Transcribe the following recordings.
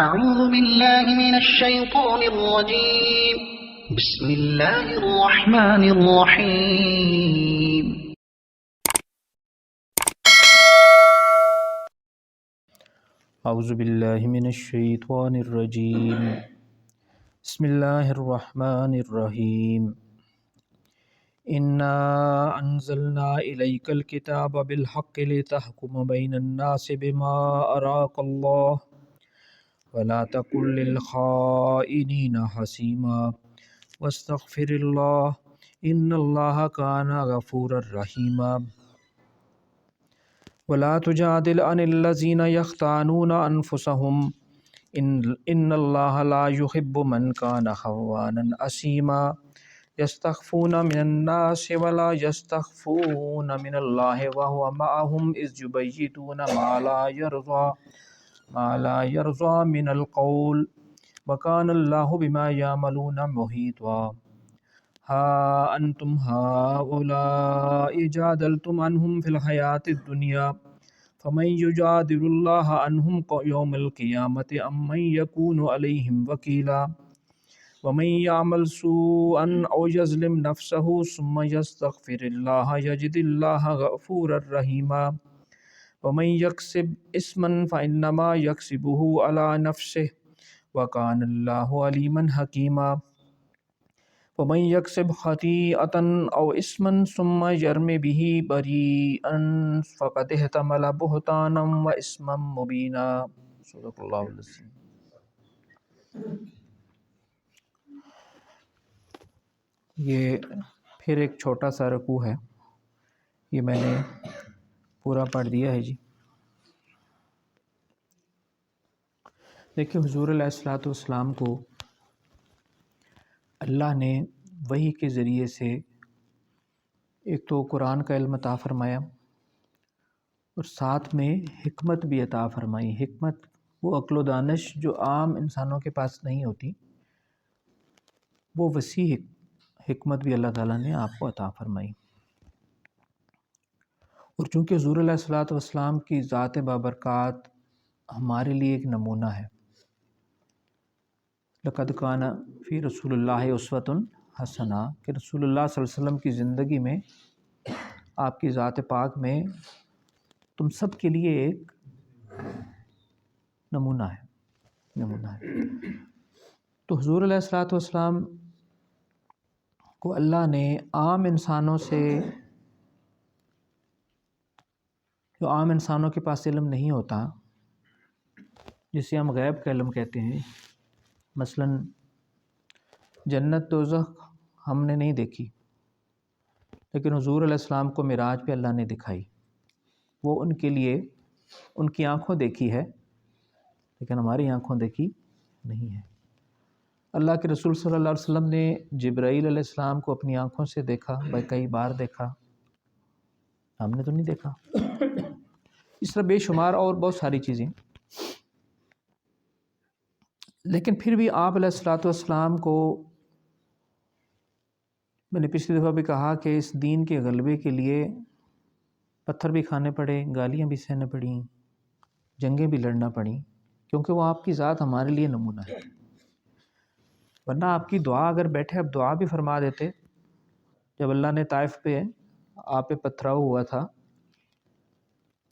أعوذ بالله من الشيطان الرجيم. بسم الله الرحمن الرحيم. اعوذ باللہ من الشیطان الرجیم بسم اللہ الرحمن الرحیم انا انزلنا الیک الکتاب بالحق لتحکم بین الناس بما اراک اللہ ولا تکن للخائنین حسیما واستغفر اللہ ان اللہ کان غفورا رحیما ولا تجادل عن الذین یختانون انفسهم ان اللہ لا يحب من کان خوانا اثیما یستخفون من الناس ولا یستخفون من اللہ وهو معهم اذ یبیتون ما لا یرضى من القول وکان اللہ بما یعملون محیطا ہا انتم ہؤلاء جادلتم عنہم فی الحیاۃ الدنیا فمن یجادل اللہ عنہم یوم القیامۃ ام من یکون علیہم وکیلا ومن یعمل سوءا او یظلم نفسہ ثم یستغفر اللہ یجد اللہ غفورا رحیما ومن یکسب اثما فانما یکسبہ علی نفسہ وکان اللہ علیما حکیما ومن یکسب خطیئۃ او اثما ثم یرم بہ بریئا فقد احتمل بہتانا و اثما مبینا صدق اللہ العظیم۔ یہ پھر ایک چھوٹا سا رکوع ہے، یہ میں نے پورا پڑھ دیا ہے جی۔ دیکھیں حضور علیہ الصلوۃ والسلام کو اللہ نے وحی کے ذریعے سے ایک تو قرآن کا علم عطا فرمایا اور ساتھ میں حکمت بھی عطا فرمائی۔ حکمت وہ عقل و دانش جو عام انسانوں کے پاس نہیں ہوتی، وہ وسیع حکمت بھی اللہ تعالیٰ نے آپ کو عطا فرمائی۔ اور چونکہ حضور علیہ الصلوۃ والسلام کی ذات بابرکات ہمارے لیے ایک نمونہ ہے، لقد کان فی رسول اللہ اسوۃ حسنہ، کہ رسول اللہ صلی اللہ علیہ وسلم کی زندگی میں، آپ کی ذات پاک میں تم سب کے لیے ایک نمونہ ہے۔ تو حضور علیہ الصلوۃ والسلام کو اللہ نے عام انسانوں سے، جو عام انسانوں کے پاس علم نہیں ہوتا، جسے ہم غیب کا علم کہتے ہیں، مثلا جنت دوزخ ہم نے نہیں دیکھی، لیکن حضور علیہ السلام کو معراج پہ اللہ نے دکھائی، وہ ان کے لیے ان کی آنکھوں دیکھی ہے، لیکن ہماری آنکھوں دیکھی نہیں ہے۔ اللہ کے رسول صلی اللہ علیہ وسلم نے جبرائیل علیہ السلام کو اپنی آنکھوں سے دیکھا، کئی بار دیکھا، ہم نے تو نہیں دیکھا۔ اس طرح بے شمار اور بہت ساری چیزیں، لیکن پھر بھی آپ علیہ الصلوۃ والسلام کو، میں نے پچھلی دفعہ بھی کہا کہ اس دین کے غلبے کے لیے پتھر بھی کھانے پڑے، گالیاں بھی سہنے پڑیں، جنگیں بھی لڑنا پڑیں، کیونکہ وہ آپ کی ذات ہمارے لیے نمونہ ہے۔ ورنہ آپ کی دعا اگر بیٹھے، اب دعا بھی فرما دیتے۔ جب اللہ نے طائف پہ آپ پہ پتھراؤ ہوا تھا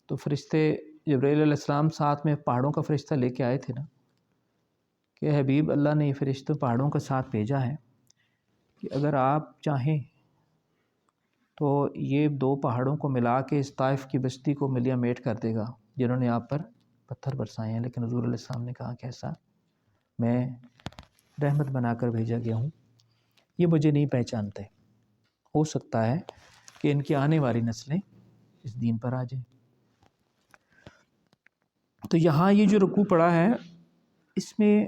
تو فرشتے جبرائیل علیہ السلام ساتھ میں پہاڑوں کا فرشتہ لے کے آئے تھے نا، کہ حبیب اللہ نے یہ فرشتہ پہاڑوں کے ساتھ بھیجا ہے کہ اگر آپ چاہیں تو یہ دو پہاڑوں کو ملا کے اس طائف کی بستی کو ملیا میٹ کر دے گا جنہوں نے آپ پر پتھر برسائے ہیں، لیکن حضور علیہ السلام نے کہا کہ ایسا میں رحمت بنا کر بھیجا گیا ہوں، یہ مجھے نہیں پہچانتے، ہو سکتا ہے کہ ان کی آنے والی نسلیں اس دین پر آ جائیں۔ تو یہاں یہ جو رکوع پڑا ہے، اس میں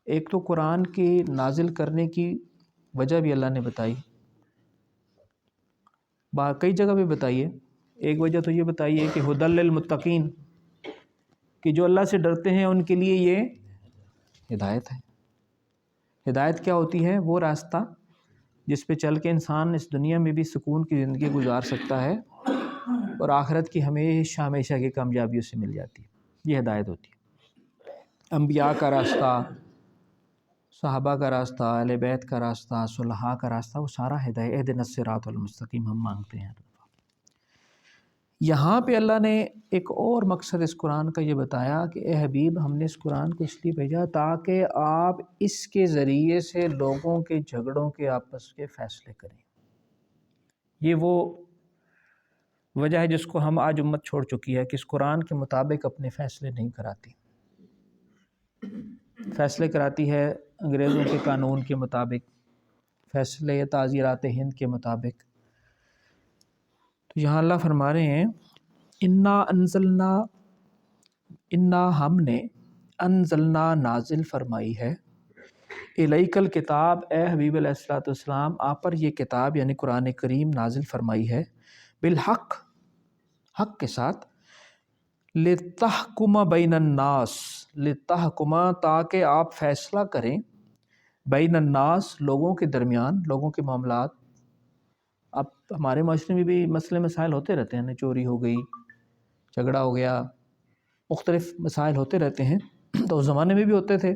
ایک تو قرآن کے نازل کرنے کی وجہ بھی اللہ نے بتائی، کئی جگہ بھی بتائی ہے۔ ایک وجہ تو یہ بتائی ہے کہ ھدی للمتقین، کہ جو اللہ سے ڈرتے ہیں ان کے لیے یہ ہدایت ہے۔ ہدایت کیا ہوتی ہے؟ وہ راستہ جس پہ چل کے انسان اس دنیا میں بھی سکون کی زندگی گزار سکتا ہے اور آخرت کی ہمیشہ ہمیشہ کی کامیابیوں سے مل جاتی ہے، یہ ہدایت ہوتی ہے۔ انبیاء کا راستہ، صحابہ کا راستہ، اہل بیت کا راستہ، صلحاء کا راستہ، وہ سارا ہدایت اہدنا الصراط المستقیم ہم مانگتے ہیں۔ یہاں پہ اللہ نے ایک اور مقصد اس قرآن کا یہ بتایا کہ اے حبیب، ہم نے اس قرآن کو اس لیے بھیجا تاکہ آپ اس کے ذریعے سے لوگوں کے جھگڑوں کے آپس کے فیصلے کریں۔ یہ وہ وجہ ہے جس کو ہم آج امت چھوڑ چکی ہے کہ اس قرآن کے مطابق اپنے فیصلے نہیں کراتی، فیصلے کراتی ہے انگریزوں کے قانون کے مطابق، فیصلے تعزیرات ہند کے مطابق۔ تو یہاں اللہ فرما رہے ہیں انا ہم نے انزلنا نازل فرمائی ہے الیک الکتاب، اے حبیب علیہ الصلوۃ والسلام آپ پر یہ کتاب یعنی قرآن کریم نازل فرمائی ہے، بالحق، حق کے ساتھ، لتحکم بین الناس، لتحکم تاکہ آپ فیصلہ کریں، بین الناس لوگوں کے درمیان، لوگوں کے معاملات۔ اب ہمارے معاشرے میں بھی مسئلے مسائل ہوتے رہتے ہیں، چوری ہو گئی، جھگڑا ہو گیا، مختلف مسائل ہوتے رہتے ہیں، تو اس زمانے میں بھی ہوتے تھے۔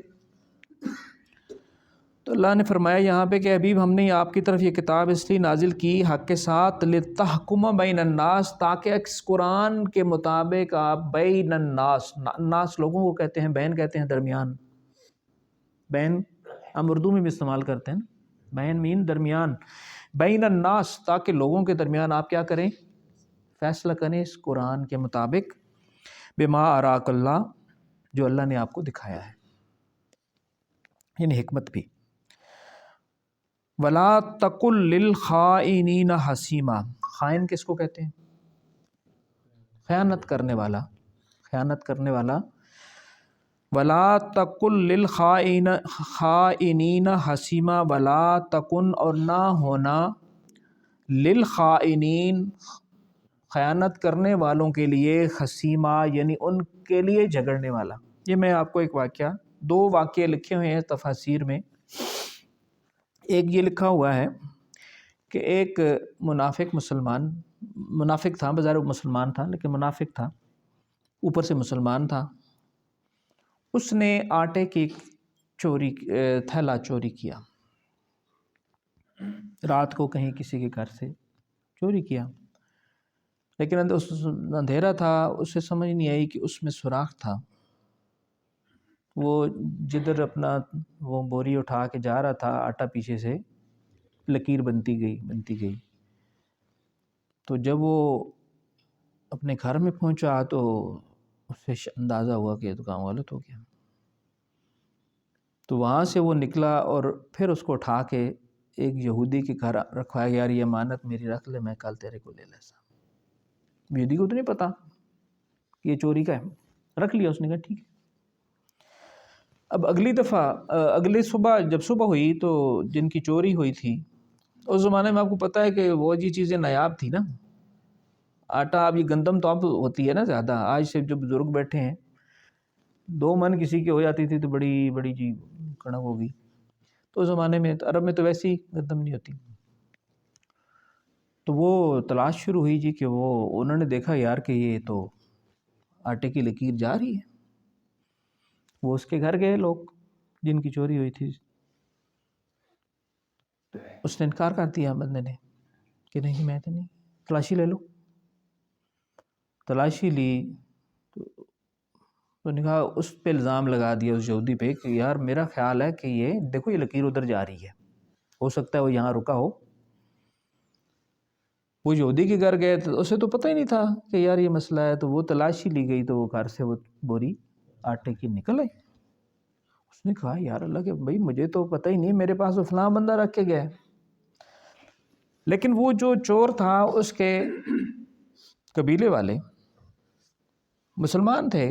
تو اللہ نے فرمایا یہاں پہ کہ حبیب ہم نے آپ کی طرف یہ کتاب اس لیے نازل کی حق کے ساتھ، لتحکم بین الناس، تاکہ اس قرآن کے مطابق آپ بین الناس، الناس لوگوں کو کہتے ہیں، بین کہتے ہیں درمیان، بین ہم اردو میں بھی استعمال کرتے ہیں، بین مین درمیان، بین الناس تاکہ لوگوں کے درمیان آپ کیا کریں، فیصلہ کریں اس قرآن کے مطابق، بما اراک اللہ، جو اللہ نے آپ کو دکھایا ہے، یعنی حکمت بھی۔ ولا تقل للخائنین حسیما، خائن کس کو کہتے ہیں؟ خیانت کرنے والا، خیانت کرنے والا۔ ولا تقل للخائنین حسیما، ولا تکن اور نہ ہونا، للخائنین خیانت کرنے والوں کے لیے، حسیما یعنی ان کے لیے جھگڑنے والا۔ یہ میں آپ کو ایک واقعہ، دو واقعے لکھے ہوئے ہیں تفاسیر میں۔ ایک یہ لکھا ہوا ہے کہ ایک منافق منافق تھا، بظاہر مسلمان تھا لیکن منافق تھا، اوپر سے مسلمان تھا۔ اس نے آٹے کی تھیلا چوری کیا، رات کو کہیں کسی کے گھر سے چوری کیا، لیکن اندھیرا تھا، اسے سمجھ نہیں آئی کہ اس میں سوراخ تھا۔ وہ جدھر اپنا وہ بوری اٹھا کے جا رہا تھا، آٹا پیچھے سے لکیر بنتی گئی۔ تو جب وہ اپنے گھر میں پہنچا تو اسے اندازہ ہوا کہ یہ تو کام غلط ہو گیا۔ تو وہاں سے وہ نکلا اور پھر اس کو اٹھا کے ایک یہودی کے گھر رکھوایا، یار یہ امانت میری رکھ لے، میں کل تیرے کو لے لیسا۔ یہودی کو تو نہیں پتا کہ یہ چوری کا ہے، رکھ لیا اس نے، کہا ٹھیک ہے۔ اب اگلی صبح جب صبح ہوئی تو جن کی چوری ہوئی تھی، اس زمانے میں آپ کو پتہ ہے کہ وہ جی چیزیں نایاب تھی نا، آٹا، اب یہ گندم تو اب ہوتی ہے نا زیادہ، آج سے جو بزرگ بیٹھے ہیں 2 من کسی کی ہو جاتی تھی تو بڑی جی کڑک ہوگی۔ تو اس زمانے میں عرب میں تو ویسی گندم نہیں ہوتی۔ تو وہ تلاش شروع ہوئی جی کہ انہوں نے دیکھا یار کہ یہ تو آٹے کی لکیر جا رہی ہے۔ وہ اس کے گھر گئے لوگ جن کی چوری ہوئی تھی، اس نے انکار کر دیا بندے نے کہ نہیں میں تو نہیں، تلاشی لے لو۔ تلاشی لی تو نے کہا، اس پہ الزام لگا دیا اس یہودی پہ کہ یار میرا خیال ہے کہ یہ دیکھو یہ لکیر ادھر جا رہی ہے، ہو سکتا ہے وہ یہاں رکا ہو۔ وہ یہودی کے گھر گئے تو اسے تو پتہ ہی نہیں تھا کہ یار یہ مسئلہ ہے، تو وہ تلاشی لی گئی تو وہ گھر سے وہ بوری آٹے کی نکل آئی۔ اس نے کہا یار اللہ کہ بھائی مجھے تو پتہ ہی نہیں، میرے پاس تو فلاں بندہ رکھ کے گیا ہے۔ لیکن وہ جو چور تھا اس کے قبیلے والے مسلمان تھے،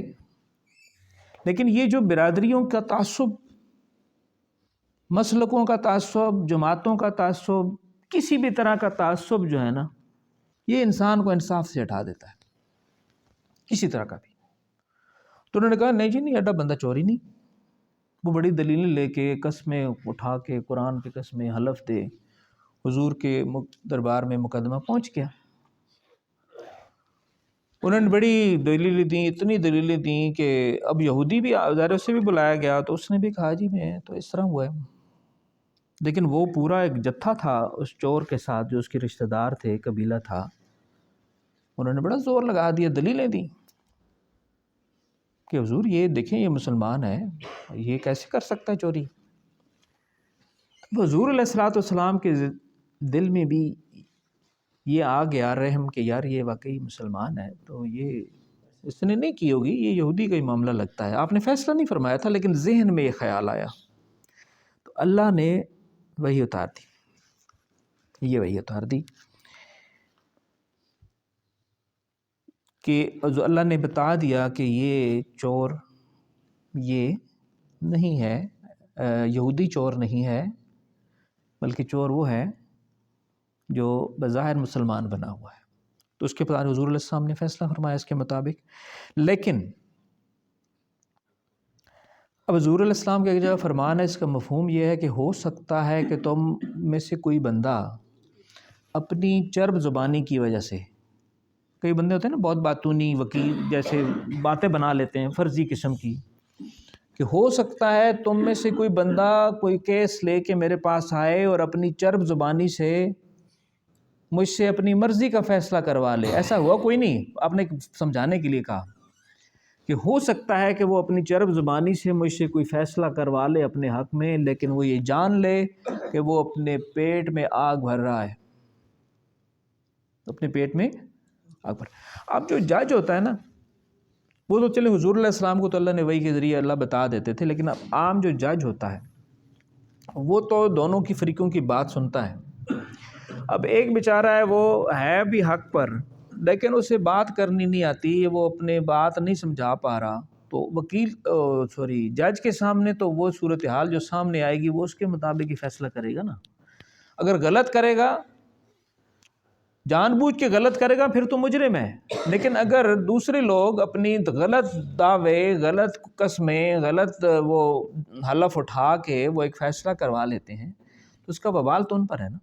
لیکن یہ جو برادریوں کا تعصب، مسلکوں کا تعصب، جماعتوں کا تعصب، کسی بھی طرح کا تعصب جو ہے نا، یہ انسان کو انصاف سے ہٹا دیتا ہے، کسی طرح کا بھی۔ تو انہوں نے کہا نہیں جی نہیں، ایڈا بندہ چوری نہیں۔ وہ بڑی دلیلیں لے کے، قسمیں اٹھا کے، قرآن پہ قسمیں حلف دے، حضور کے دربار میں مقدمہ پہنچ گیا۔ انہوں نے بڑی دلیلیں دیں، اتنی دلیلیں دیں کہ اب یہودی بھی ظاہر اسے بھی بلایا گیا تو اس نے بھی کہا جی میں تو اس طرح ہوا ہے، لیکن وہ پورا ایک جتھا تھا اس چور کے ساتھ جو اس کے رشتہ دار تھے، قبیلہ تھا، انہوں نے بڑا زور لگا دیا، دلیلیں دیں کہ حضور یہ دیکھیں یہ مسلمان ہے، یہ کیسے کر سکتا ہے چوری؟ حضور علیہ الصلوۃ والسلام کے دل میں بھی یہ آ گیا رحم کہ یار یہ واقعی مسلمان ہے، تو یہ اس نے نہیں کی ہوگی، یہ یہودی کا ہی معاملہ لگتا ہے۔ آپ نے فیصلہ نہیں فرمایا تھا لیکن ذہن میں یہ خیال آیا، تو اللہ نے وحی اتار دی، یہ وحی اتار دی کہ اللہ نے بتا دیا کہ یہ چور یہ نہیں ہے، یہودی چور نہیں ہے، بلکہ چور وہ ہے جو بظاہر مسلمان بنا ہوا ہے۔ تو اس کے بعد حضور علیہ السلام نے فیصلہ فرمایا اس کے مطابق۔ لیکن اب حضور علیہ السلام کا ایک جگہ فرمان ہے، اس کا مفہوم یہ ہے کہ ہو سکتا ہے کہ تم میں سے کوئی بندہ اپنی چرب زبانی کی وجہ سے، کئی بندے ہوتے ہیں نا بہت باتونی وکیل جیسے باتیں بنا لیتے ہیں فرضی قسم کی، کہ ہو سکتا ہے تم میں سے کوئی بندہ کوئی کیس لے کے میرے پاس آئے اور اپنی چرب زبانی سے مجھ سے اپنی مرضی کا فیصلہ کروا لے۔ ایسا ہوا کوئی نہیں، آپ نے سمجھانے کے لیے کہا کہ ہو سکتا ہے کہ وہ اپنی چرب زبانی سے مجھ سے کوئی فیصلہ کروا لے اپنے حق میں، لیکن وہ یہ جان لے کہ وہ اپنے پیٹ میں آگ بھر رہا ہے، اپنے پیٹ میں آگ بھر۔ اب جو جج ہوتا ہے نا، وہ تو چلے حضور علیہ السلام کو تو اللہ نے وحی کے ذریعے اللہ بتا دیتے تھے، لیکن اب عام جو جج ہوتا ہے وہ تو دونوں کی فریقوں کی بات سنتا ہے۔ اب ایک بیچارہ ہے وہ ہے بھی حق پر لیکن اسے بات کرنی نہیں آتی، وہ اپنے بات نہیں سمجھا پا رہا، تو جج کے سامنے تو وہ صورتحال جو سامنے آئے گی وہ اس کے مطابق ہی فیصلہ کرے گا نا۔ اگر غلط کرے گا، جان بوجھ کے غلط کرے گا پھر تو مجرم ہے، لیکن اگر دوسرے لوگ اپنی غلط دعوے، غلط قسمیں، غلط وہ حلف اٹھا کے وہ ایک فیصلہ کروا لیتے ہیں تو اس کا وبال تو ان پر ہے نا۔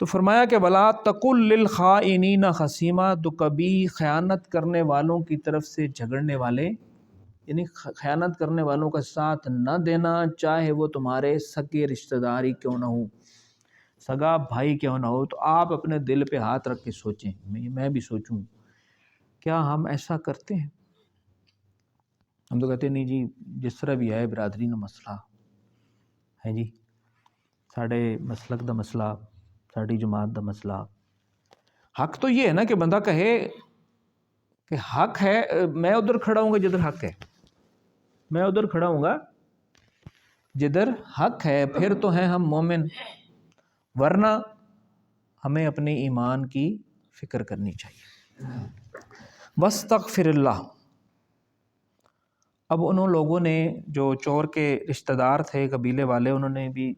تو فرمایا کہ وَلَا تَقُلْ لِلْخَائِنِينَ خَصِيمًا، تو کبھی خیانت کرنے والوں کی طرف سے جھگڑنے والے، یعنی خیانت کرنے والوں کا ساتھ نہ دینا، چاہے وہ تمہارے سگے رشتہ داری کیوں نہ ہو، سگا بھائی کیوں نہ ہو۔ تو آپ اپنے دل پہ ہاتھ رکھ کے سوچیں، میں بھی سوچوں کیا ہم ایسا کرتے ہیں؟ ہم تو کہتے ہیں نہیں جی جس طرح بھی ہے برادری کا مسئلہ ہے جی، ساڑے مسلک دا مسئلہ، ساڑی جماعت دا مسئلہ۔ حق تو یہ ہے نا کہ بندہ کہے کہ حق ہے، میں ادھر کھڑا ہوں گا جدھر حق ہے، میں ادھر کھڑا ہوں گا جدھر حق ہے، پھر تو ہیں ہم مومن، ورنہ ہمیں اپنے ایمان کی فکر کرنی چاہیے۔ وَاسْتَغْفِرِ اللَّهِ، اب انہوں لوگوں نے جو چور کے رشتہ دار تھے قبیلے والے، انہوں نے بھی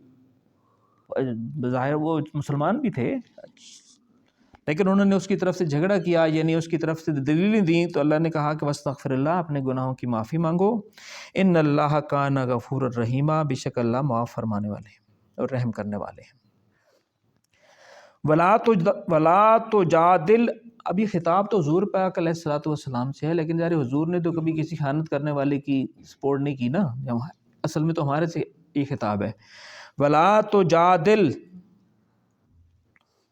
بظاہر وہ مسلمان بھی تھے لیکن انہوں نے اس کی طرف سے جھگڑا کیا، یعنی اس کی طرف سے دلیلیں دیں، تو اللہ نے کہا کہ وَاسْتَغْفِرِ اللَّهِ، اپنے گناہوں کی معافی مانگو، اِنَّ اللَّهَ كَانَ غَفُورًا رَحِيمًا، بے شک اللہ معاف فرمانے والے ہیں اور رحم کرنے والے ہیں۔ وَلَا تُجَادِلْ، اب یہ خطاب تو حضور پاک علیہ الصلوۃ والسلام سے ہے، لیکن ظاہر حضور نے تو کبھی کسی خیانت کرنے والے کی سپورٹ نہیں کی نا، اصل میں تو ہمارے سے یہ خطاب ہے۔ وَلَا تُجَادِلْ،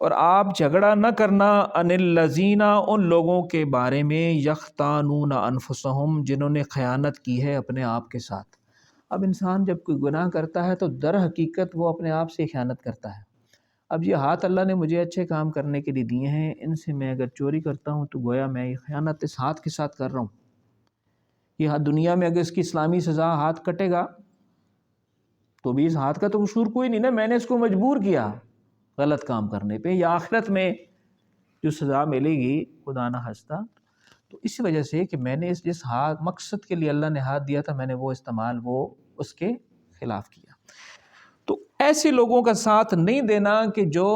اور آپ جھگڑا نہ کرنا، عن الذین، ان لوگوں کے بارے میں، یختانون انفسہم، جنہوں نے خیانت کی ہے اپنے آپ کے ساتھ۔ اب انسان جب کوئی گناہ کرتا ہے تو در حقیقت وہ اپنے آپ سے خیانت کرتا ہے۔ اب یہ ہاتھ اللہ نے مجھے اچھے کام کرنے کے لیے دیے ہیں، ان سے میں اگر چوری کرتا ہوں تو گویا میں یہ خیانت اس ہاتھ کے ساتھ کر رہا ہوں۔ یہ ہاتھ دنیا میں اگر اس کی اسلامی سزا ہاتھ کٹے گا تو بھی اس ہاتھ کا تو قصور کوئی نہیں نا، میں نے اس کو مجبور کیا غلط کام کرنے پہ، یا آخرت میں جو سزا ملے گی خدا نہ خواستہ، تو اس وجہ سے کہ میں نے جس ہاتھ مقصد کے لیے اللہ نے ہاتھ دیا تھا، میں نے وہ استعمال وہ اس کے خلاف کیا۔ تو ایسے لوگوں کا ساتھ نہیں دینا کہ جو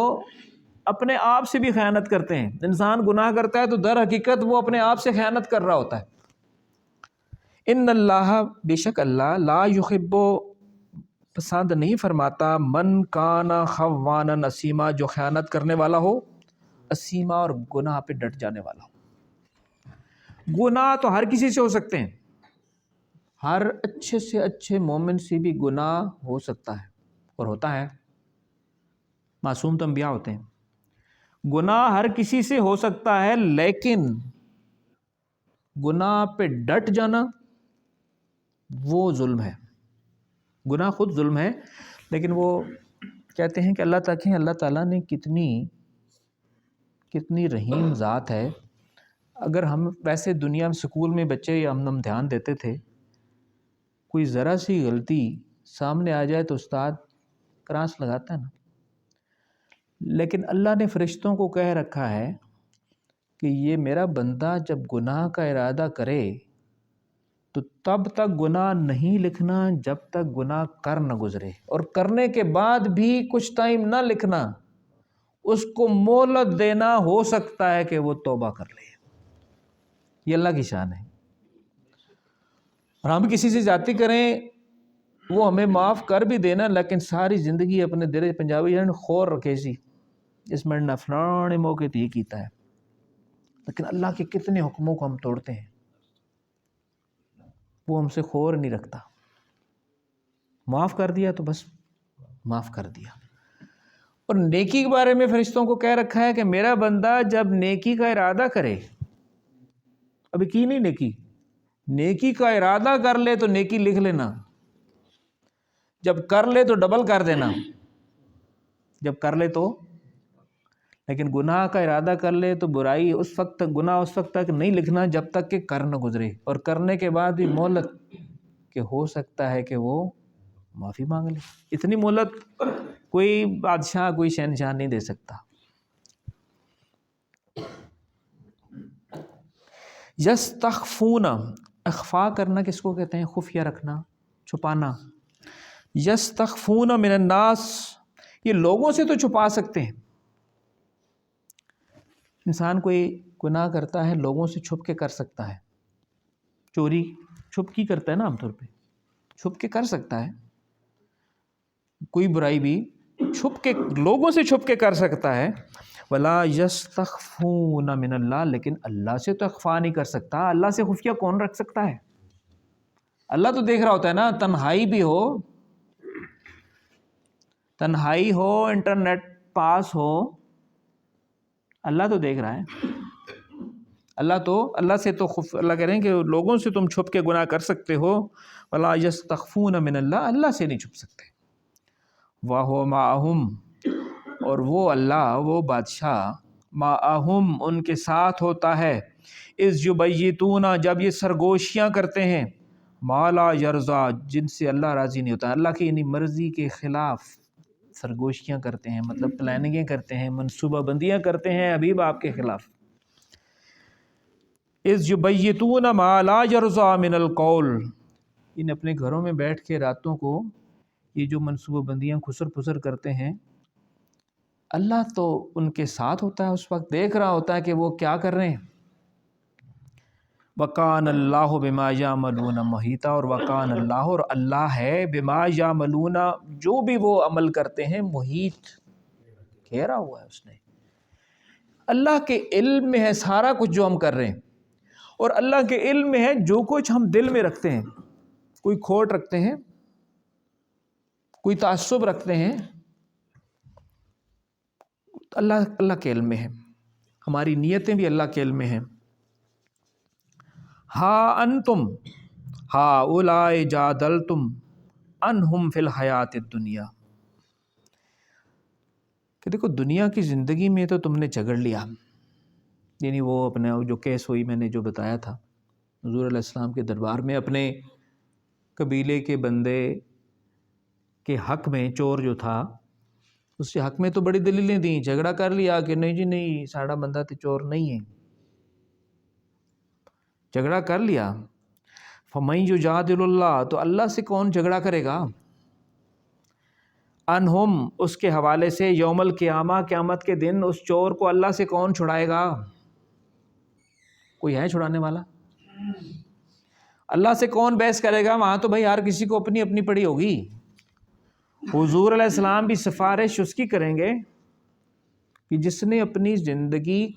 اپنے آپ سے بھی خیانت کرتے ہیں۔ انسان گناہ کرتا ہے تو در حقیقت وہ اپنے آپ سے خیانت کر رہا ہوتا ہے۔ ان اللہ، بے شک اللہ، لا یحب، پسند نہیں فرماتا، من کان خوانا اسیما، جو خیانت کرنے والا ہو، اسیما اور گناہ پہ ڈٹ جانے والا ہو۔ گناہ تو ہر کسی سے ہو سکتے ہیں، ہر اچھے سے اچھے مومن سے بھی گناہ ہو سکتا ہے اور ہوتا ہے، معصوم تو انبیاء ہوتے ہیں۔ گناہ ہر کسی سے ہو سکتا ہے، لیکن گناہ پہ ڈٹ جانا وہ ظلم ہے۔ گناہ خود ظلم ہے، لیکن وہ کہتے ہیں کہ اللہ تعالیٰ نے کتنی رحیم ذات ہے۔ اگر ہم ویسے دنیا میں سکول میں بچے ہم دھیان دیتے تھے، کوئی ذرا سی غلطی سامنے آ جائے تو استاد کراس لگاتا ہے نا، لیکن اللہ نے فرشتوں کو کہہ رکھا ہے کہ یہ میرا بندہ جب گناہ کا ارادہ کرے تو تب تک گناہ نہیں لکھنا جب تک گناہ کر نہ گزرے، اور کرنے کے بعد بھی کچھ ٹائم نہ لکھنا، اس کو مہلت دینا، ہو سکتا ہے کہ وہ توبہ کر لے۔ یہ اللہ کی شان ہے۔ اور ہم کسی سے زیادتی کریں وہ ہمیں معاف کر بھی دینا، لیکن ساری زندگی اپنے دل پنجابی جان خور رکھے سی اس میں نہ فلانے موقع تے یہ کیتا ہے، لیکن اللہ کے کتنے حکموں کو ہم توڑتے ہیں، وہ ہم سے خور نہیں رکھتا۔ معاف کر دیا تو بس معاف کر دیا۔ اور نیکی کے بارے میں فرشتوں کو کہہ رکھا ہے کہ میرا بندہ جب نیکی کا ارادہ کرے، ابھی کی نہیں نیکی کا ارادہ کر لے تو نیکی لکھ لینا، جب کر لے تو ڈبل کر دینا، جب کر لے تو، لیکن گناہ کا ارادہ کر لے تو برائی اس وقت تک، گناہ اس وقت تک نہیں لکھنا جب تک کہ کر نہ گزرے، اور کرنے کے بعد بھی مہلت کہ ہو سکتا ہے کہ وہ معافی مانگ لے۔ اتنی مہلت کوئی بادشاہ کوئی شہنشاہ نہیں دے سکتا۔ یستخفون، اخفا کرنا کس کو کہتے ہیں؟ خفیہ رکھنا، چھپانا۔ یستخفون من الناس، یہ لوگوں سے تو چھپا سکتے ہیں۔ انسان کوئی گناہ کرتا ہے لوگوں سے چھپ کے کر سکتا ہے، چوری چھپ کی کرتا ہے نا، عام طور پہ چھپ کے کر سکتا ہے، کوئی برائی بھی چھپ کے لوگوں سے چھپ کے کر سکتا ہے۔ ولا یستخفون من اللہ، لیکن اللہ سے تو اخفا نہیں کر سکتا۔ اللہ سے خفیہ کون رکھ سکتا ہے؟ اللہ تو دیکھ رہا ہوتا ہے نا، تنہائی بھی ہو، تنہائی ہو، انٹرنیٹ پاس ہو، اللہ تو دیکھ رہا ہے۔ اللہ سے تو اللہ کہہ رہے ہیں کہ لوگوں سے تم چھپ کے گناہ کر سکتے ہو، ولا یستخفون من اللہ، اللہ سے نہیں چھپ سکتے۔ وَهُوَ مَعَهُمْ، اور وہ اللہ، وہ بادشاہ، مَعَهُمْ، ان کے ساتھ ہوتا ہے، اِذْ يُبَيِّتُونَ، جب یہ سرگوشیاں کرتے ہیں، مَا لَا يَرْضَىٰ، جن سے اللہ راضی نہیں ہوتا، اللہ کی یعنی مرضی کے خلاف سرگوشیاں کرتے ہیں، مطلب پلاننگیں کرتے ہیں، منصوبہ بندیاں کرتے ہیں حبیب آپ کے خلاف۔ اِذْ يُبَيِّتُونَ مَا لَا يَرْضَىٰ مِنَ الْقَوْلِ، ان اپنے گھروں میں بیٹھ کے راتوں کو یہ جو منصوبہ بندیاں خسر پسر کرتے ہیں، اللہ تو ان کے ساتھ ہوتا ہے، اس وقت دیکھ رہا ہوتا ہے کہ وہ کیا کر رہے ہیں۔ وَكَانَ اللَّهُ بِمَا يَعْمَلُونَ مُحِيطًا، اور وَكَانَ اللَّهُ، اور اللہ ہے، بِمَا يَعْمَلُونَ، جو بھی وہ عمل کرتے ہیں، محیط، گھیرا ہوا ہے اس نے۔ اللہ کے علم میں ہے سارا کچھ جو ہم کر رہے ہیں، اور اللہ کے علم میں ہے جو کچھ ہم دل میں رکھتے ہیں، کوئی کھوٹ رکھتے ہیں، کوئی تعصب رکھتے ہیں، اللہ کے علم میں ہے، ہماری نیتیں بھی اللہ کے علم میں ہیں۔ ہا انتم ہؤلاء جادلتم عنہم فی الحیات الدنیا، کہ دیکھو دنیا کی زندگی میں تو تم نے جھگڑ لیا، یعنی وہ اپنے جو کیس ہوئی میں نے جو بتایا تھا حضور علیہ السلام کے دربار میں، اپنے قبیلے کے بندے کے حق میں، چور جو تھا اس کے حق میں تو بڑی دلیلیں دیں، جھگڑا کر لیا کہ نہیں جی نہیں ساڑھا بندہ تو چور نہیں ہے، جھگڑا کر لیا۔ فَمَن يُجَادِلُ اللَّهَ، تو اللہ سے کون جھگڑا کرے گا، انہم، اس کے حوالے سے، یوم القیامہ، قیامت کے دن اس چور کو اللہ سے کون چھڑائے گا؟ کوئی ہے چھڑانے والا؟ اللہ سے کون بحث کرے گا؟ وہاں تو بھائی ہر کسی کو اپنی اپنی پڑی ہوگی۔ حضور علیہ السلام بھی سفارش اس کی کریں گے کہ جس نے اپنی زندگی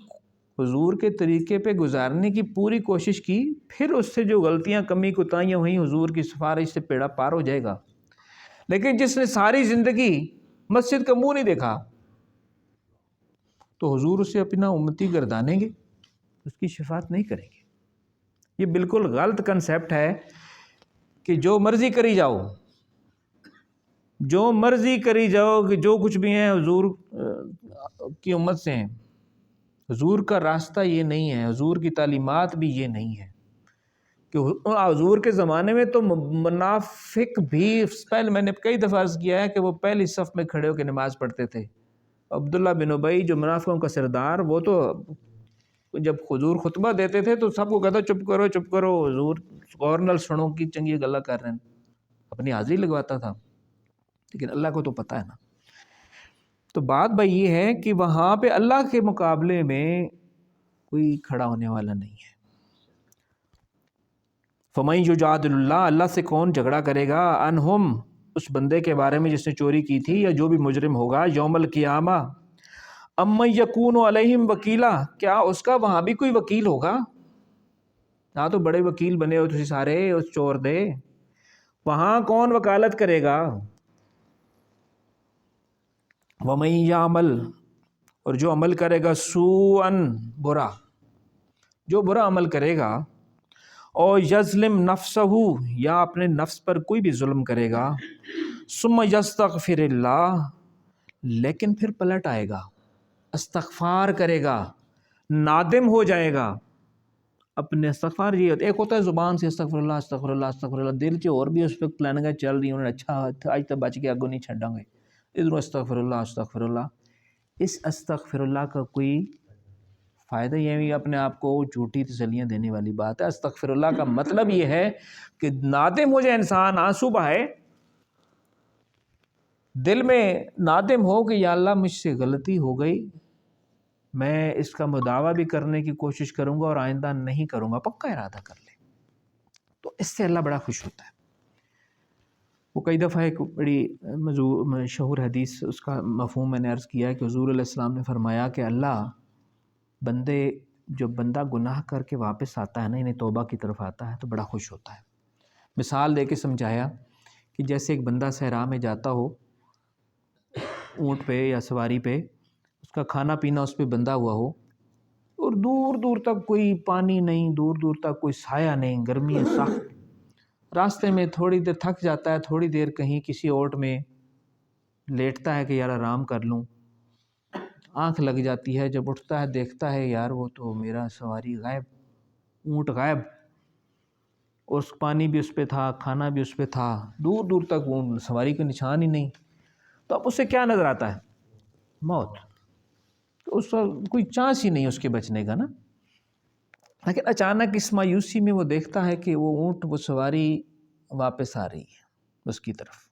حضور کے طریقے پہ گزارنے کی پوری کوشش کی، پھر اس سے جو غلطیاں کمی کوتاہیاں ہوئیں حضور کی سفارش سے بیڑا پار ہو جائے گا۔ لیکن جس نے ساری زندگی مسجد کا منہ نہیں دیکھا تو حضور اسے اپنا امتی گردانیں گے، اس کی شفاعت نہیں کریں گے۔ یہ بالکل غلط کنسیپٹ ہے کہ جو مرضی کری جاؤ، جو مرضی کری جاؤ، کہ جو کچھ بھی ہیں حضور کی امت سے ہیں۔ حضور کا راستہ یہ نہیں ہے، حضور کی تعلیمات بھی یہ نہیں ہے کہ حضور کے زمانے میں تو منافق بھی، پہلے میں نے کئی دفعہ عرض کیا ہے کہ وہ پہلی صف میں کھڑے ہو کے نماز پڑھتے تھے۔ عبداللہ بن ابی جو منافقوں کا سردار، وہ تو جب حضور خطبہ دیتے تھے تو سب کو کہتا چپ کرو چپ کرو، حضور غور نال سنو کی چنگی گلا کر رہے ہیں، اپنی حاضری لگواتا تھا، لیکن اللہ کو تو پتہ ہے نا۔ تو بات بھائی یہ ہے کہ وہاں پہ اللہ کے مقابلے میں کوئی کھڑا ہونے والا نہیں ہے۔ فَمَن يُجَادِلُ اللَّهَ، اللہ سے کون جھگڑا کرے گا، عنہم، اس بندے کے بارے میں جس نے چوری کی تھی یا جو بھی مجرم ہوگا، یوم القیامہ، امن یکون علیہم وکیلا، کیا اس کا وہاں بھی کوئی وکیل ہوگا؟ نہ تو بڑے وکیل بنے ہو تسی سارے اس چور دے، وہاں کون وکالت کرے گا؟ وَمَن یعمل، اور جو عمل کرے گا، سوءً، برا، جو برا عمل کرے گا، اور یظلم نفسہ، یا اپنے نفس پر کوئی بھی ظلم کرے گا، ثم یستغفر اللہ، لیکن پھر پلٹ آئے گا، استغفار کرے گا، نادم ہو جائے گا اپنے استغفار۔ یہ ایک ہوتا ہے زبان سے استغفر اللہ استغفر اللہ استغفر اللہ، دل چ اور بھی اس وقت پلاننگ چل رہی ہیں، اچھا آج تک بچ کے آگوں نہیں چھڈاں گے، ادھر استغفر اللہ استغفر اللہ۔ اس استغفر اللہ کا کوئی فائدہ یہ بھی اپنے آپ کو جھوٹی تسلیاں دینے والی بات ہے۔ استغفر اللہ کا مطلب یہ ہے کہ نادم ہو جائے انسان، آنسو بہائے، دل میں نادم ہو کہ یا اللہ مجھ سے غلطی ہو گئی، میں اس کا مداوع بھی کرنے کی کوشش کروں گا اور آئندہ نہیں کروں گا، پکا ارادہ کر لے، تو اس سے اللہ بڑا خوش ہوتا ہے۔ وہ کئی دفعہ ایک بڑی مشہور حدیث، اس کا مفہوم میں نے عرض کیا ہے کہ حضور علیہ السلام نے فرمایا کہ اللہ جب بندہ گناہ کر کے واپس آتا ہے نا، یعنی توبہ کی طرف آتا ہے تو بڑا خوش ہوتا ہے۔ مثال دے کے سمجھایا کہ جیسے ایک بندہ صحرا میں جاتا ہو، اونٹ پہ یا سواری پہ، اس کا کھانا پینا اس پہ بندھا ہوا ہو، اور دور دور تک کوئی پانی نہیں، دور دور تک کوئی سایہ نہیں، گرمی ہے سخت، راستے میں تھوڑی دیر تھک جاتا ہے، تھوڑی دیر کہیں کسی اوٹ میں لیٹتا ہے کہ یار آرام کر لوں، آنکھ لگ جاتی ہے، جب اٹھتا ہے دیکھتا ہے یار وہ تو میرا سواری غائب، اونٹ غائب، اور اس پانی بھی اس پہ تھا، کھانا بھی اس پہ تھا، دور دور تک وہ سواری کا نشان ہی نہیں، تو اب اسے کیا نظر آتا ہے؟ موت۔ تو اس کا کوئی چانس ہی نہیں اس کے بچنے کا نا۔ لیکن اچانک اس مایوسی میں وہ دیکھتا ہے کہ وہ اونٹ، وہ سواری واپس آ رہی ہے اس کی طرف،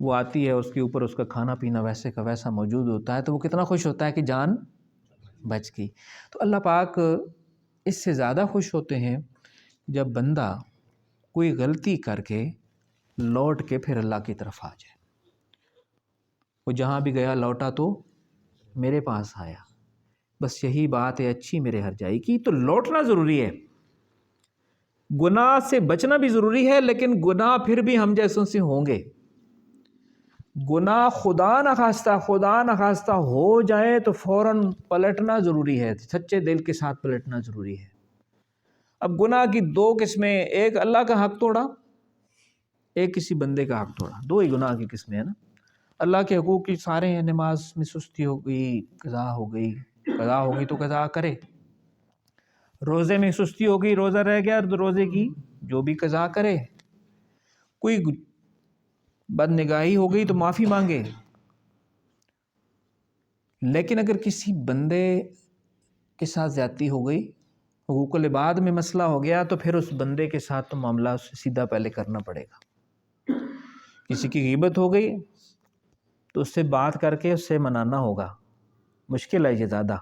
وہ آتی ہے، اس کے اوپر اس کا کھانا پینا ویسے کا ویسا موجود ہوتا ہے، تو وہ کتنا خوش ہوتا ہے کہ جان بچ گئی۔ تو اللہ پاک اس سے زیادہ خوش ہوتے ہیں جب بندہ کوئی غلطی کر کے لوٹ کے پھر اللہ کی طرف آ جائے، وہ جہاں بھی گیا لوٹا تو میرے پاس آیا، بس یہی بات ہے اچھی میرے ہر جائی کی۔ تو لوٹنا ضروری ہے، گناہ سے بچنا بھی ضروری ہے، لیکن گناہ پھر بھی ہم جیسوں سے ہوں گے، گناہ خدا نخواستہ ہو جائے تو فوراً پلٹنا ضروری ہے، سچے دل کے ساتھ پلٹنا ضروری ہے۔ اب گناہ کی دو قسمیں، ایک اللہ کا حق توڑا، ایک کسی بندے کا حق توڑا، دو ہی گناہ کی قسمیں ہیں نا۔ اللہ کے حقوق کی سارے ہیں، نماز میں سستی ہو گئی، قضا ہوگی تو قضا کرے، روزے میں سستی ہو گئی، روزہ رہ گیا تو روزے کی جو بھی قضا کرے، کوئی بد نگاہی ہو گئی تو معافی مانگے۔ لیکن اگر کسی بندے کے ساتھ زیادتی ہو گئی، حقوق العباد میں مسئلہ ہو گیا، تو پھر اس بندے کے ساتھ تو معاملہ سیدھا پہلے کرنا پڑے گا۔ کسی کی غیبت ہو گئی تو اس سے بات کر کے اس سے منانا ہوگا، مشکل ہے یہ زیادہ۔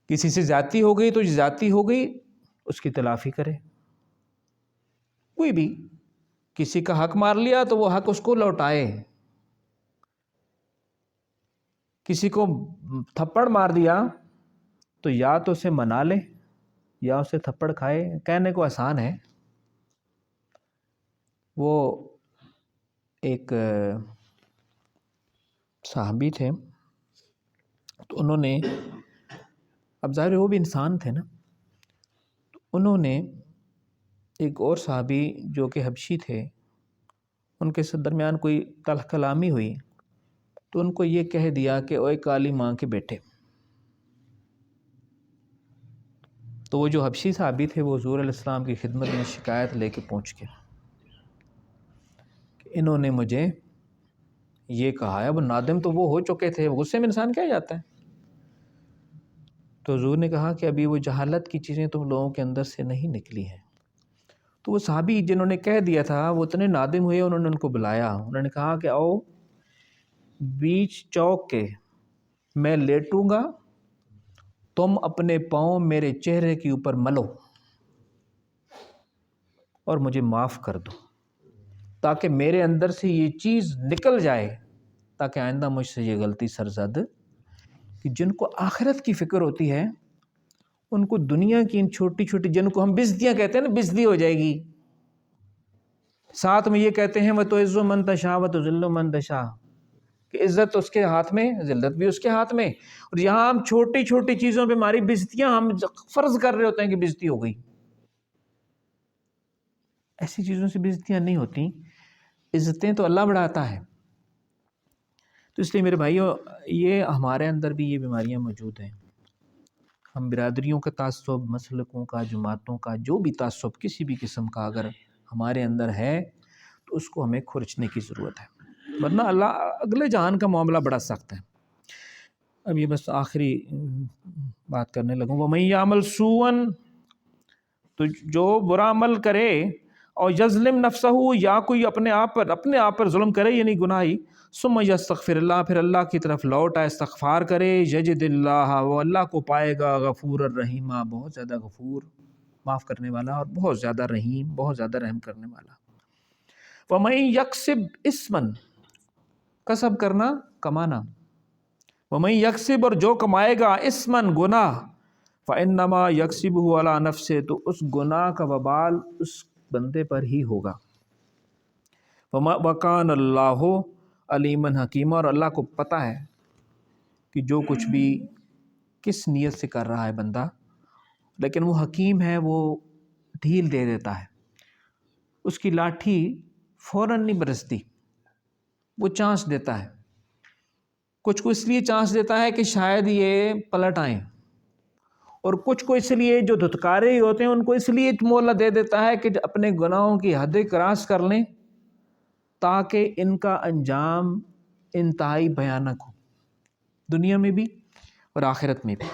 کسی سے زیادتی ہو گئی تو زیادتی ہو گئی، اس کی تلافی کرے۔ کوئی بھی کسی کا حق مار لیا تو وہ حق اس کو لوٹائے۔ کسی کو تھپڑ مار دیا تو یا تو اسے منا لے یا اسے تھپڑ کھائے. کہنے کو آسان ہے. وہ ایک صحابی تھے تو انہوں نے، اب ظاہر ہے وہ بھی انسان تھے نا، تو انہوں نے ایک اور صحابی جو کہ حبشی تھے، ان کے درمیان کوئی تلخ کلامی ہوئی تو ان کو یہ کہہ دیا کہ اوے کالی ماں کے بیٹے. تو وہ جو حبشی صحابی تھے وہ حضور علیہ السلام کی خدمت میں شکایت لے کے پہنچ گئے کہ انہوں نے مجھے یہ کہا ہے. اب نادم تو وہ ہو چکے تھے، غصے میں انسان کیا جاتا ہے. تو حضور نے کہا کہ ابھی وہ جہالت کی چیزیں تم لوگوں کے اندر سے نہیں نکلی ہیں. تو وہ صحابی جنہوں نے کہہ دیا تھا وہ اتنے نادم ہوئے، انہوں نے ان کو بلایا. انہوں نے کہا کہ آؤ بیچ چوک کے میں لیٹوں گا، تم اپنے پاؤں میرے چہرے کے اوپر ملو اور مجھے معاف کر دو، تاکہ میرے اندر سے یہ چیز نکل جائے، تاکہ آئندہ مجھ سے یہ غلطی سرزد. کہ جن کو آخرت کی فکر ہوتی ہے ان کو دنیا کی ان چھوٹی چھوٹی، جن کو ہم بزدیاں کہتے ہیں نا، بزدی ہو جائے گی. ساتھ میں یہ کہتے ہیں وَتُعِزُّ مَن تَشَاءُ وَتُذِلُّ مَن تَشَاءُ، کہ عزت اس کے ہاتھ میں، ذلت بھی اس کے ہاتھ میں. اور یہاں ہم چھوٹی چھوٹی چیزوں پہ ہماری بزدیاں ہم فرض کر رہے ہوتے ہیں کہ بزدی ہو گئی. ایسی چیزوں سے بزدیاں نہیں ہوتی، عزتیں تو اللہ بڑھاتا ہے. تو اس لیے میرے بھائیو، یہ ہمارے اندر بھی یہ بیماریاں موجود ہیں. ہم برادریوں کا تعصب، مسلکوں کا، جماعتوں کا، جو بھی تعصب کسی بھی قسم کا اگر ہمارے اندر ہے تو اس کو ہمیں کھرچنے کی ضرورت ہے، ورنہ اللہ اگلے جہان کا معاملہ بڑا سخت ہے. اب یہ بس آخری بات کرنے لگوں. وَمَن يَعْمَلْ سُوءًا، تو جو برا عمل کرے، اور یظلم نفسہ، یا کوئی اپنے آپ پر ظلم کرے یعنی گناہی، ثم یستغفر اللہ، پھر اللہ کی طرف لوٹ آئے، استغفار کرے، یجد اللہ، وہ اللہ کو پائے گا، غفور الرحیم، بہت زیادہ غفور، معاف کرنے والا، اور بہت زیادہ رحیم، بہت زیادہ رحم کرنے والا. وَمَن یکسب اسما، کسب کرنا، کمانا. وَمَن یکسب، اور جو کمائے گا، اسما گناہ، فَإِنَّمَا یکسبہ علی نفسہ، تو اس گناہ کا وبال اس بندے پر ہی ہوگا. وَكَانَ اللَّهُ عَلِيمًا حَكِيمًا، اور اللہ کو پتہ ہے کہ جو کچھ بھی کس نیت سے کر رہا ہے بندہ، لیکن وہ حکیم ہے، وہ ڈھیل دے دیتا ہے. اس کی لاٹھی فوراً نہیں برستی، وہ چانس دیتا ہے. کچھ کو اس لیے چانس دیتا ہے کہ شاید یہ پلٹ آئیں، اور کچھ کو اس لیے جو دھتکارے ہی ہوتے ہیں ان کو اس لیے مہلت دے دیتا ہے کہ اپنے گناہوں کی حدیں کراس کر لیں، تاکہ ان کا انجام انتہائی بھیانک ہو، دنیا میں بھی اور آخرت میں بھی.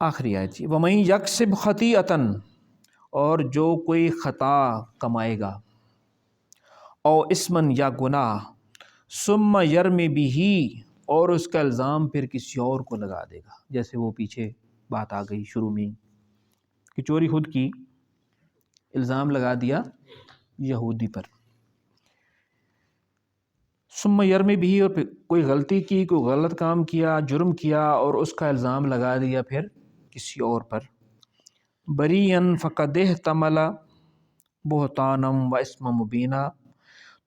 آخری آیت جی. وَمَن یکسب خطیئۃ، اور جو کوئی خطا کمائے گا، او اسمن، یا گناہ، ثم یرمی بہ، اور اس کا الزام پھر کسی اور کو لگا دے گا. جیسے وہ پیچھے بات آ گئی شروع میں کہ چوری خود کی، الزام لگا دیا یہودی پر. ثم یرمی بہ، اور پھر کوئی غلطی کی، کوئی غلط کام کیا، جرم کیا، اور اس کا الزام لگا دیا پھر کسی اور پر. بریئن فقد احتمل بہتانا و اسما مبینا،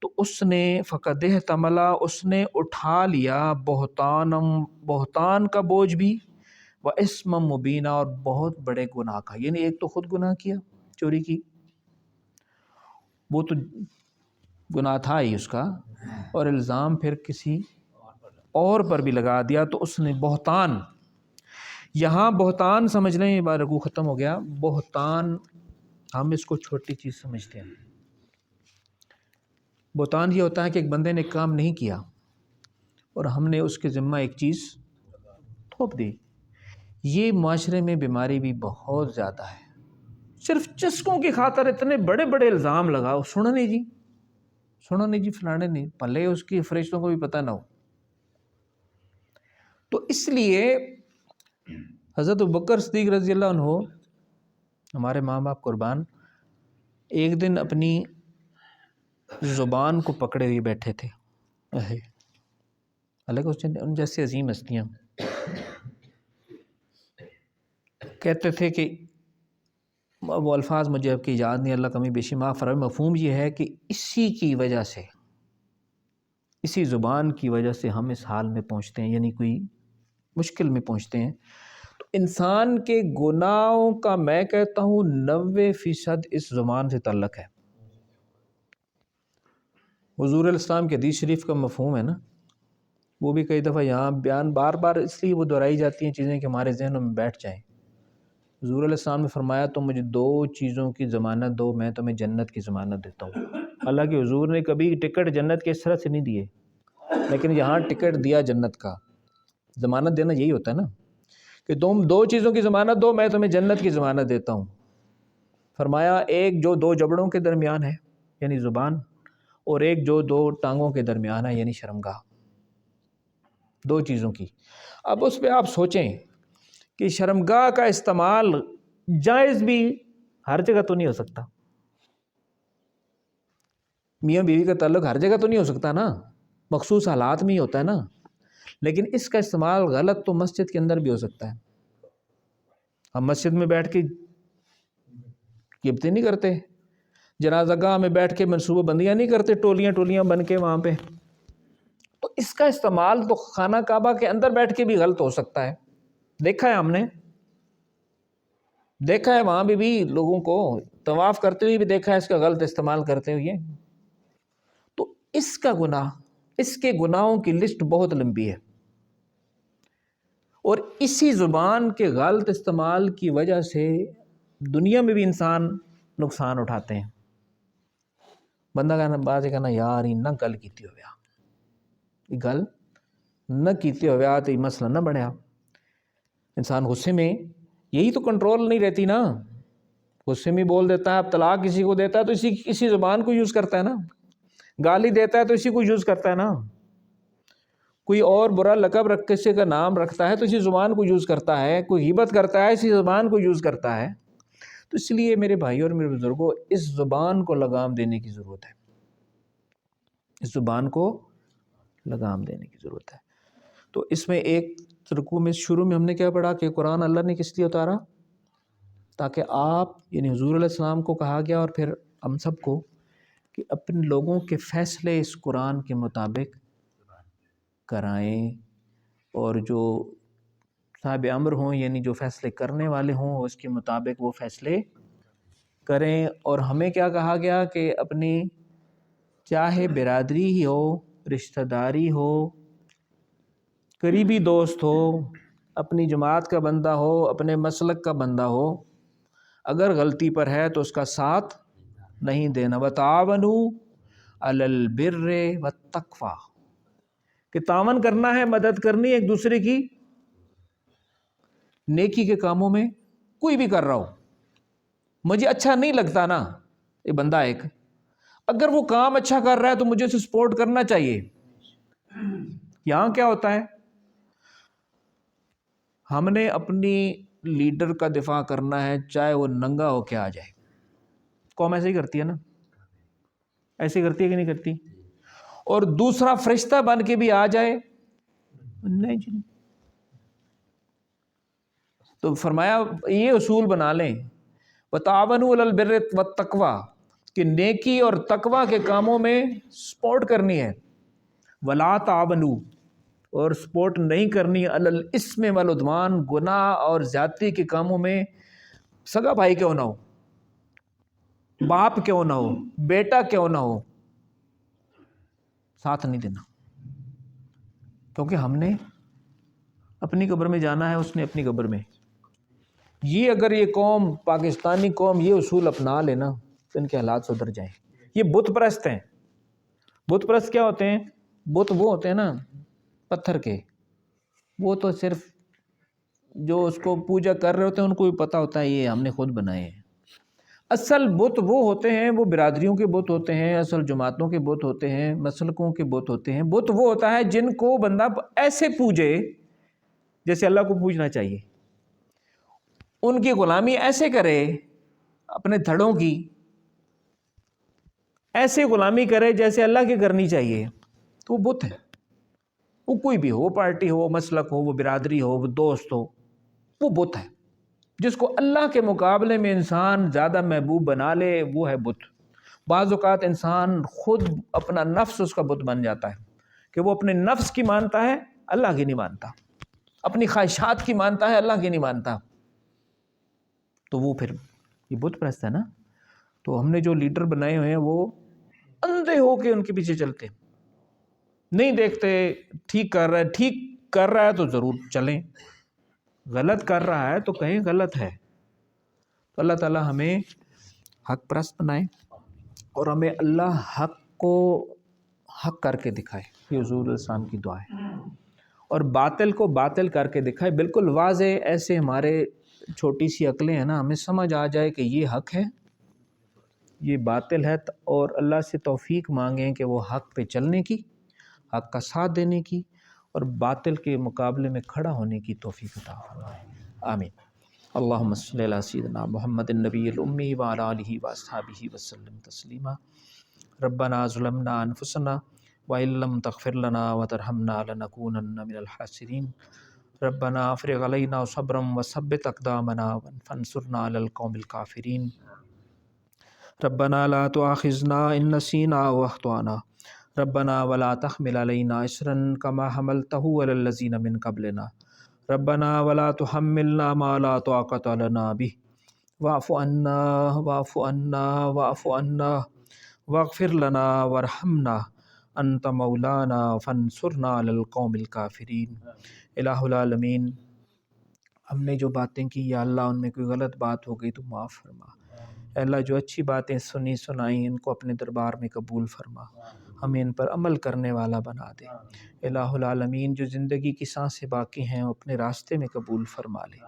تو اس نے فقد احتمل، اس نے اٹھا لیا، بہتان کا بوجھ بھی، و اسما مبینا، اور بہت بڑے گناہ کا. یعنی ایک تو خود گناہ کیا، چوری کی، وہ تو گناہ تھا ہی اس کا، اور الزام پھر کسی اور پر بھی لگا دیا، تو اس نے بہتان. یہاں بہتان سمجھ لیں، یہ بار رکوع ختم ہو گیا. بہتان ہم اس کو چھوٹی چیز سمجھتے ہیں. بہتان یہ ہوتا ہے کہ ایک بندے نے کام نہیں کیا اور ہم نے اس کے ذمہ ایک چیز تھوپ دی. یہ معاشرے میں بیماری بھی بہت زیادہ ہے. صرف چسکوں کی خاطر اتنے بڑے بڑے الزام لگاؤ، سنو نہیں جی فلانے نہیں، پلے اس کی فرشتوں کو بھی پتہ نہ ہو. تو اس لیے حضرت ابوبکر صدیق رضی اللہ عنہ، ہمارے ماں باپ قربان، ایک دن اپنی زبان کو پکڑے ہوئے بیٹھے تھے. الگ ان جیسے عظیم ہستیاں کہتے تھے کہ وہ الفاظ مجھے اب کی یاد نہیں، اللہ کمی بیشی معاف فرمائے. مفہوم یہ ہے کہ اسی کی وجہ سے، اسی زبان کی وجہ سے ہم اس حال میں پہنچتے ہیں، یعنی کوئی مشکل میں پہنچتے ہیں. تو انسان کے گناہوں کا میں کہتا ہوں 90% اس زبان سے تعلق ہے. حضور علیہ السلام کے حدیث شریف کا مفہوم ہے نا، وہ بھی کئی دفعہ یہاں بیان بار بار اس لیے وہ دہرائی جاتی ہیں چیزیں کہ ہمارے ذہنوں میں بیٹھ جائیں. حضور علیہ السلام نے فرمایا تم مجھے 2 چیزوں کی ضمانت دو، میں تمہیں جنت کی ضمانت دیتا ہوں. حالانکہ حضور نے کبھی ٹکٹ جنت کے اس طرح سے نہیں دیے، لیکن یہاں ٹکٹ دیا جنت کا. ضمانت دینا یہی ہوتا ہے نا کہ تم 2 چیزوں کی ضمانت دو، میں تمہیں جنت کی ضمانت دیتا ہوں. فرمایا ایک جو 2 جبڑوں کے درمیان ہے یعنی زبان، اور ایک جو 2 ٹانگوں کے درمیان ہے یعنی شرمگاہ. 2 چیزوں کی. اب اس پہ آپ سوچیں کہ شرمگاہ کا استعمال جائز بھی ہر جگہ تو نہیں ہو سکتا، میاں بیوی کا تعلق ہر جگہ تو نہیں ہو سکتا نا، مخصوص حالات میں ہی ہوتا ہے نا. لیکن اس کا استعمال غلط تو مسجد کے اندر بھی ہو سکتا ہے. ہم مسجد میں بیٹھ کے غیبتیں نہیں کرتے، جنازہ گاہ میں بیٹھ کے منصوبہ بندیاں نہیں کرتے ٹولیاں ٹولیاں بن کے وہاں پہ. تو اس کا استعمال تو خانہ کعبہ کے اندر بیٹھ کے بھی غلط ہو سکتا ہے. دیکھا ہے ہم نے، دیکھا ہے وہاں بھی لوگوں کو طواف کرتے ہوئے بھی دیکھا ہے اس کا غلط استعمال کرتے ہوئے. تو اس کا گناہ، اس کے گناہوں کی لسٹ بہت لمبی ہے، اور اسی زبان کے غلط استعمال کی وجہ سے دنیا میں بھی انسان نقصان اٹھاتے ہیں. بندہ کہنا بعض کہنا یار نہ گل کیتی ہویا، یہ گل نہ کیتے ہویا تو یہ مسئلہ نہ بڑھیا. انسان غصے میں یہی تو کنٹرول نہیں رہتی نا، غصے میں بول دیتا ہے. اب طلاق کسی کو دیتا ہے تو اسی زبان کو یوز کرتا ہے نا، گالی دیتا ہے تو اسی کو یوز کرتا ہے نا، کوئی اور برا لقب رکھ کسی کا نام رکھتا ہے تو اسی زبان کو یوز کرتا ہے، کوئی غیبت کرتا ہے اسی زبان کو یوز کرتا ہے. تو اس لیے میرے بھائی اور میرے بزرگوں، اس زبان کو لگام دینے کی ضرورت ہے، اس زبان کو لگام دینے کی ضرورت ہے. تو اس میں ایک رکوع میں شروع میں ہم نے کیا پڑھا کہ قرآن اللہ نے کس لیے اتارا؟ تاکہ آپ یعنی حضور علیہ السلام کو کہا گیا اور پھر ہم سب کو کہ اپنے لوگوں کے فیصلے اس قرآن کے مطابق کرائیں، اور جو صاحب امر ہوں یعنی جو فیصلے کرنے والے ہوں اس کے مطابق وہ فیصلے کریں. اور ہمیں کیا کہا گیا کہ اپنی چاہے برادری ہی ہو، رشتہ داری ہو، قریبی دوست ہو، اپنی جماعت کا بندہ ہو، اپنے مسلک کا بندہ ہو، اگر غلطی پر ہے تو اس کا ساتھ نہیں دینا. وَتَعَاوَنُوا عَلَى الْبِرِّ وَالتَّقْوَىٰ، کہ تعاون کرنا ہے، مدد کرنی ایک دوسرے کی نیکی کے کاموں میں. کوئی بھی کر رہا ہو، مجھے اچھا نہیں لگتا نا یہ بندہ ایک، اگر وہ کام اچھا کر رہا ہے تو مجھے اسے سپورٹ کرنا چاہیے. یہاں کیا ہوتا ہے، ہم نے اپنی لیڈر کا دفاع کرنا ہے چاہے وہ ننگا ہو کے آ جائے. قوم ایسے ہی کرتی ہے نا، ایسے کرتی ہے کہ نہیں کرتی؟ اور دوسرا فرشتہ بن کے بھی آ جائے نہیں جی. تو فرمایا یہ اصول بنا لیں، وَتَعَاوَنُوا عَلَى الْبِرِّ وَالتَّقْوَىٰ، کہ نیکی اور تقوی کے کاموں میں سپورٹ کرنی ہے. وَلَا تَعَاوَنُوا، اور سپورٹ نہیں کرنی عَلَى الْإِثْمِ وَالْعُدْوَانِ، گناہ اور زیادتی کے کاموں میں. سگا بھائی کیوں نہ ہو، باپ کیوں نہ ہو، بیٹا کیوں نہ ہو، ساتھ نہیں دینا. کیونکہ ہم نے اپنی قبر میں جانا ہے، اس نے اپنی قبر میں. یہ اگر یہ قوم، پاکستانی قوم، یہ اصول اپنا لینا تو ان کے حالات سدھر جائیں. یہ بت پرست ہیں. بت پرست کیا ہوتے ہیں؟ بت وہ ہوتے ہیں نا پتھر کے، وہ تو صرف جو اس کو پوجا کر رہے ہوتے ہیں ان کو بھی پتہ ہوتا ہے یہ ہم نے خود بنائے ہیں. اصل بت وہ ہوتے ہیں، وہ برادریوں کے بت ہوتے ہیں، اصل جماعتوں کے بت ہوتے ہیں، مسلکوں کے بت ہوتے ہیں. بت وہ ہوتا ہے جن کو بندہ ایسے پوجے جیسے اللہ کو پوجنا چاہیے، ان کی غلامی ایسے کرے اپنے دھڑوں کی، ایسے غلامی کرے جیسے اللہ کی کرنی چاہیے، تو وہ بت ہے. وہ کوئی بھی ہو، وہ پارٹی ہو، وہ مسلک ہو، وہ برادری ہو، وہ دوست ہو، وہ بت ہے. جس کو اللہ کے مقابلے میں انسان زیادہ محبوب بنا لے وہ ہے بت. بعض اوقات انسان خود اپنا نفس اس کا بت بن جاتا ہے کہ وہ اپنے نفس کی مانتا ہے، اللہ کی نہیں مانتا، اپنی خواہشات کی مانتا ہے، اللہ کی نہیں مانتا، تو وہ پھر یہ بت پرست ہے نا. تو ہم نے جو لیڈر بنائے ہوئے ہیں وہ اندھے ہو کے ان کے پیچھے چلتے، نہیں دیکھتے ٹھیک کر رہا ہے تو ضرور چلیں، غلط کر رہا ہے تو کہیں غلط ہے. تو اللہ تعالی ہمیں حق پرست بنائے اور ہمیں اللہ حق کو حق کر کے دکھائے، یہ حضور علیہ السلام کی دعا ہے، اور باطل کو باطل کر کے دکھائے بالکل واضح. ایسے ہمارے چھوٹی سی عقلیں ہیں نا، ہمیں سمجھ آ جائے کہ یہ حق ہے یہ باطل ہے، اور اللہ سے توفیق مانگیں کہ وہ حق پہ چلنے کی، حق کا ساتھ دینے کی، اور باطل کے مقابلے میں کھڑا ہونے کی توفیق عطا فرمائے. آمین. اللہم صلی علی سیدنا محمد النبی الامی وعلی آلہ واصحابہ وسلم تسلیما. ربنا ظلمنا انفسنا وإن لم تغفر لنا وترحمنا لنكونن من الخاسرین. ربنا افرغ علینا صبرا وثبت اقدامنا فانصرنا علی القوم الکافرین. ربنا لا تؤاخذنا ان نسینا واخطأنا ربنا ولا تحمل علینا اصرا كما حملته على الذین من قبلنا ربنا ولا تحملنا ما لا طاقة لنا به واعف عنا واعف عنا واعف عنا واغفر لنا وارحمنا انت مولانا فانصرنا علی القوم الکافرین. الہ العالمین، ہم نے جو باتیں کی یا اللہ ان میں کوئی غلط بات ہو گئی تو معاف فرما. اے اللہ جو اچھی باتیں سنائیں ان کو اپنے دربار میں قبول فرما، ہمیں ان پر عمل کرنے والا بنا دے. الہ العالمین، جو زندگی کی سانسیں باقی ہیں اپنے راستے میں قبول فرما لے.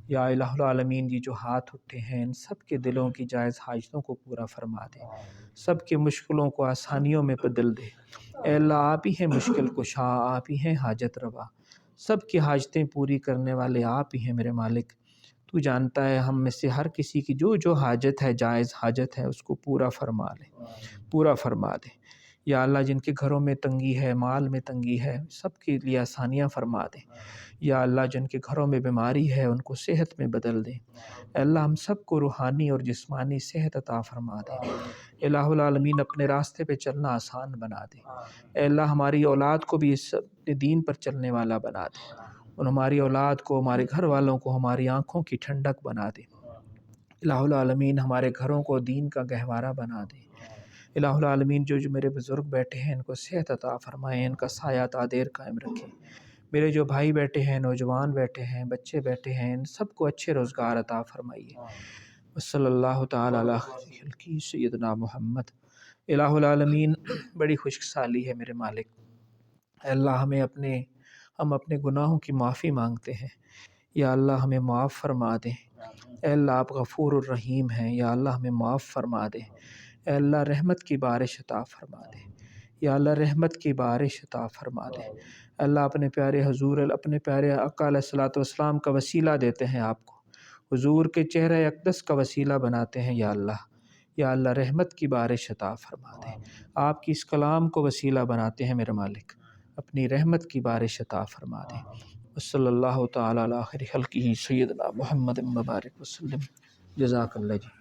یا الہ العالمین، یہ جو ہاتھ اٹھے ہیں ان سب کے دلوں کی جائز حاجتوں کو پورا فرما دے، سب کے مشکلوں کو آسانیوں میں بدل دے. اے اللہ آپ ہی ہیں مشکل کشا، آپ ہی ہیں حاجت روا، سب کی حاجتیں پوری کرنے والے آپ ہی ہیں میرے مالک. تو جانتا ہے ہم میں سے ہر کسی کی جو حاجت ہے، جائز حاجت ہے، اس کو پورا فرما لے، پورا فرما دے. یا اللہ جن کے گھروں میں تنگی ہے، مال میں تنگی ہے، سب کے لیے آسانیاں فرما دے. یا اللہ جن کے گھروں میں بیماری ہے ان کو صحت میں بدل دے. اے اللہ ہم سب کو روحانی اور جسمانی صحت عطا فرما دے. الہ العالمین اپنے راستے پہ چلنا آسان بنا دے. اے اللہ ہماری اولاد کو بھی اس دین پر چلنے والا بنا دے، اور ہماری اولاد کو، ہمارے گھر والوں کو ہماری آنکھوں کی ٹھنڈک بنا دے. الہ العالمین ہمارے گھروں کو دین کا گہوارہ بنا دے. الہ العالمین جو میرے بزرگ بیٹھے ہیں ان کو صحت عطا فرمائیں، ان کا سایہ تا دیر قائم رکھیں. میرے جو بھائی بیٹھے ہیں، نوجوان بیٹھے ہیں، بچے بیٹھے ہیں، ان سب کو اچھے روزگار عطا فرمائیے. صلی اللہ تعالی علی خیر خلقہ سیدنا محمد. الہ العالمین بڑی خشک سالی ہے میرے مالک. اے اللہ ہم اپنے گناہوں کی معافی مانگتے ہیں. یا اللہ ہمیں معاف فرما دے. اے اللہ آپ غفور الرحیم ہیں، یا اللہ ہمیں معاف فرما دے. اے اللہ رحمت کی بارش عطا فرما دے. یا اللہ رحمت کی بارش عطا فرما دے. اے اللہ اپنے پیارے حضور، اپنے پیارے آقا علیہ الصلوۃ والسلام کا وسیلہ دیتے ہیں آپ کو، حضور کے چہرہ اقدس کا وسیلہ بناتے ہیں. یا اللہ رحمت کی بارش عطا فرما دے. آپ کی اس کلام کو وسیلہ بناتے ہیں میرے مالک، اپنی رحمت کی بارش عطا فرما دے. صلی اللہ تعالی علی خیر خلقہ سیدنا محمد مبارک وسلم. جزاک اللہ جی.